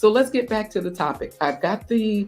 So let's get back to the topic. I've got the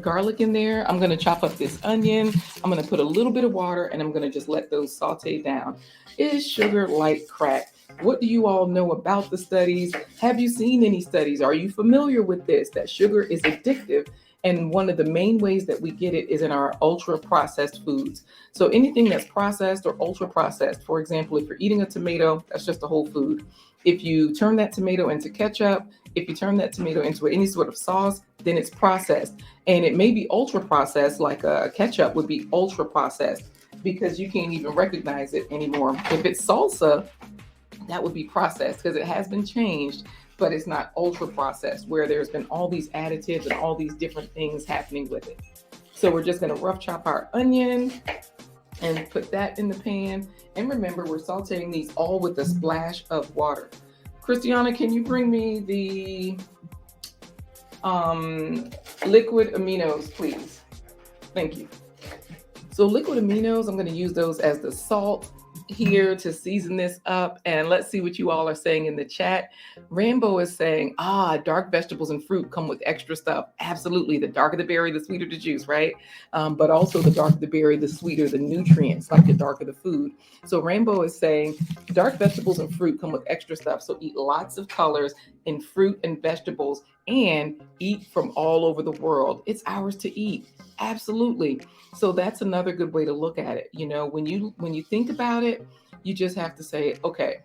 garlic in there. I'm going to chop up this onion. I'm going to put a little bit of water and I'm going to just let those saute down. Is sugar like crack? What do you all know about the studies? Have you seen any studies? Are you familiar with this, that sugar is addictive? And one of the main ways that we get it is in our ultra processed foods. So anything that's processed or ultra processed, for example, if you're eating a tomato, that's just a whole food. If you turn that tomato into ketchup, if you turn that tomato into any sort of sauce, then it's processed. And it may be ultra processed, like a ketchup would be ultra processed because you can't even recognize it anymore. If it's salsa, that would be processed because it has been changed, but it's not ultra processed where there's been all these additives and all these different things happening with it. So we're just going to rough chop our onion and put that in the pan. And remember, we're sauteing these all with a splash of water. Christiana, can you bring me the liquid aminos, please? Thank you. So liquid aminos, I'm going to use those as the salt here to season this up. And let's see what you all are saying in the chat. Rambo is saying, dark vegetables and fruit come with extra stuff. Absolutely. The darker the berry, the sweeter the juice, right? But also the darker the berry, the sweeter the nutrients, like the darker the food. So Rambo is saying dark vegetables and fruit come with extra stuff. So eat lots of colors in fruit and vegetables and eat from all over the world. It's ours to eat. Absolutely. So that's another good way to look at it. You know, when you think about it, you just have to say, okay,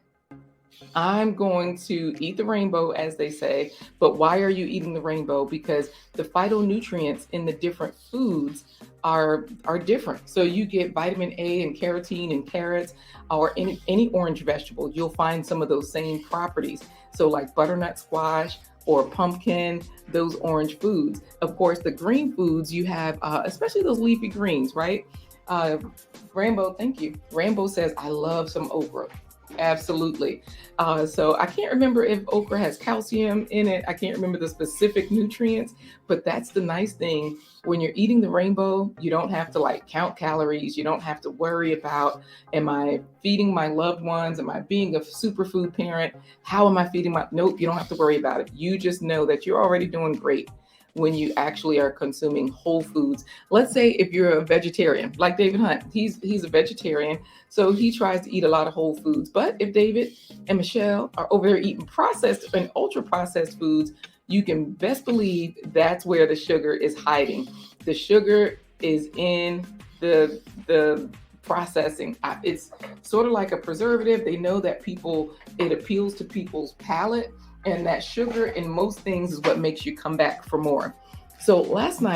I'm going to eat the rainbow, as they say, but why are you eating the rainbow? Because the phytonutrients in the different foods are different. So you get vitamin A and carotene in carrots or any orange vegetable, you'll find some of those same properties. So like butternut squash or pumpkin, those orange foods. Of course, the green foods you have, especially those leafy greens, right? Rambo, thank you. Rambo says, I love some okra. Absolutely. So I can't remember if okra has calcium in it. I can't remember the specific nutrients, but that's the nice thing. When you're eating the rainbow, you don't have to like count calories. You don't have to worry about, am I feeding my loved ones? Am I being a superfood parent? How am I feeding nope, you don't have to worry about it. You just know that you're already doing great when you actually are consuming whole foods. Let's say if you're a vegetarian, like David Hunt, he's a vegetarian, so he tries to eat a lot of whole foods. But if David and Michelle are over there eating processed and ultra processed foods, you can best believe that's where the sugar is hiding. The sugar is in the processing. It's sort of like a preservative. They know that it appeals to people's palate. And that sugar in most things is what makes you come back for more. So last night,